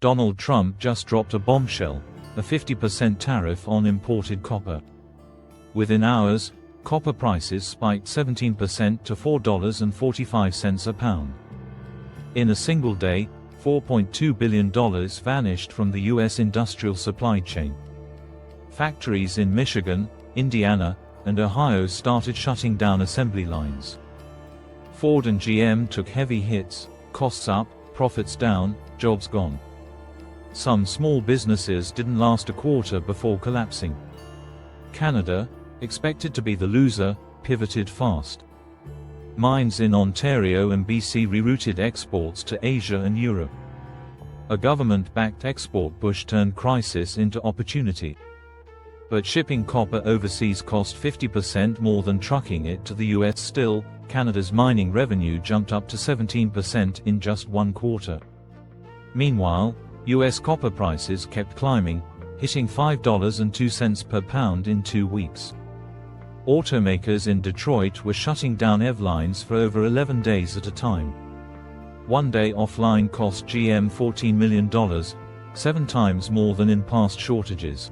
Donald Trump just dropped a bombshell, a 50% tariff on imported copper. Within hours, copper prices spiked 17% to $4.45 a pound. In a single day, $4.2 billion vanished from the U.S. industrial supply chain. Factories in Michigan, Indiana, and Ohio started shutting down assembly lines. Ford and GM took heavy hits, costs up, profits down, jobs gone. Some small businesses didn't last a quarter before collapsing. Canada, expected to be the loser, pivoted fast. Mines in Ontario and BC rerouted exports to Asia and Europe. A government-backed export push turned crisis into opportunity. But shipping copper overseas cost 50% more than trucking it to the US. Still, Canada's mining revenue jumped up to 17% in just one quarter. Meanwhile, US copper prices kept climbing, hitting $5.02 per pound in 2 weeks. Automakers in Detroit were shutting down EV lines for over 11 days at a time. One day offline cost GM $14 million, 7 times more than in past shortages.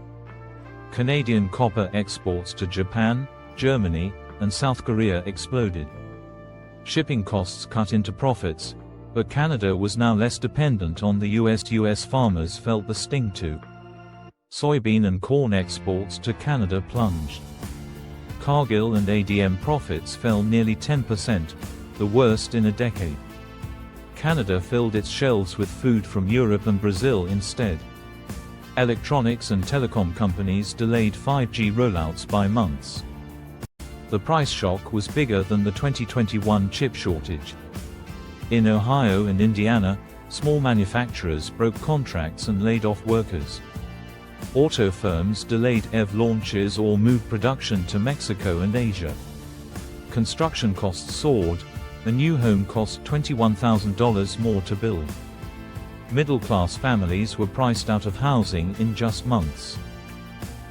Canadian copper exports to Japan, Germany, and South Korea exploded. Shipping costs cut into profits, but Canada was now less dependent on the US. US farmers felt the sting too. Soybean and corn exports to Canada plunged. Cargill and ADM profits fell nearly 10%, the worst in a decade. Canada filled its shelves with food from Europe and Brazil instead. Electronics and telecom companies delayed 5G rollouts by months. The price shock was bigger than the 2021 chip shortage. In Ohio and Indiana, small manufacturers broke contracts and laid off workers. Auto firms delayed EV launches or moved production to Mexico and Asia. Construction costs soared. A new home cost $21,000 more to build. Middle-class families were priced out of housing in just months.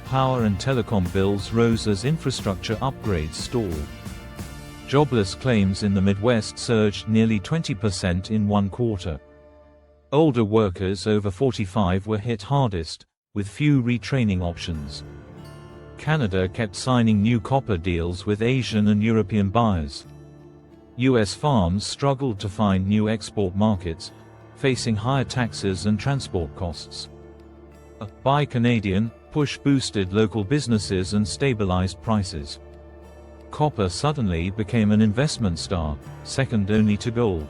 Power and telecom bills rose as infrastructure upgrades stalled. Jobless claims in the Midwest surged nearly 20% in one quarter. Older workers over 45 were hit hardest, with few retraining options. Canada kept signing new copper deals with Asian and European buyers. U.S. farms struggled to find new export markets, facing higher taxes and transport costs. A Buy Canadian push boosted local businesses and stabilized prices. Copper suddenly became an investment star, second only to gold.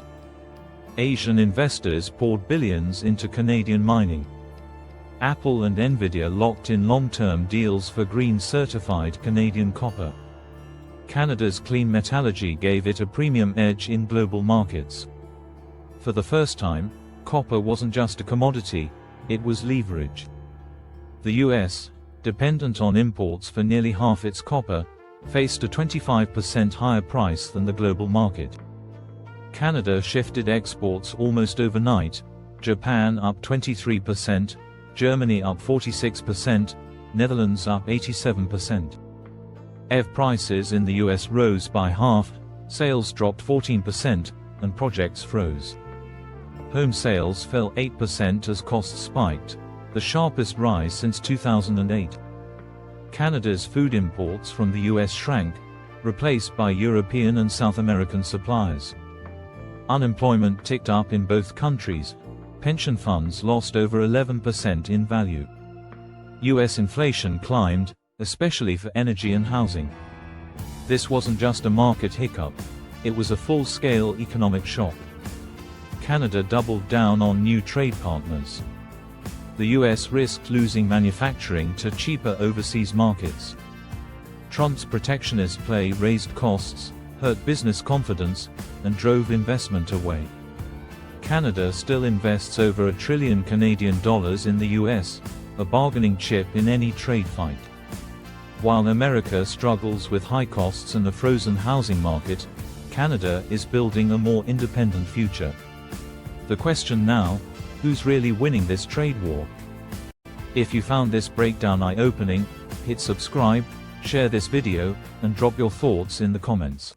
Asian investors poured billions into Canadian mining. Apple and Nvidia locked in long-term deals for green-certified Canadian copper. Canada's clean metallurgy gave it a premium edge in global markets. For the first time, copper wasn't just a commodity, it was leverage. The US, dependent on imports for nearly half its copper, faced a 25% higher price than the global market. Canada shifted exports almost overnight, Japan up 23%, Germany up 46%, Netherlands up 87%. EV prices in the US rose by half, sales dropped 14%, and projects froze. Home sales fell 8% as costs spiked, the sharpest rise since 2008. Canada's food imports from the US shrank, replaced by European and South American suppliers. Unemployment ticked up in both countries. Pension funds lost over 11% in value. US inflation climbed, especially for energy and housing. This wasn't just a market hiccup, it was a full-scale economic shock. Canada doubled down on new trade partners. The US risked losing manufacturing to cheaper overseas markets. Trump's protectionist play raised costs, hurt business confidence, and drove investment away. Canada still invests over $1 trillion Canadian dollars in the US, a bargaining chip in any trade fight. While America struggles with high costs and a frozen housing market, Canada is building a more independent future. The question now, who's really winning this trade war? If you found this breakdown eye-opening, hit subscribe, share this video, and drop your thoughts in the comments.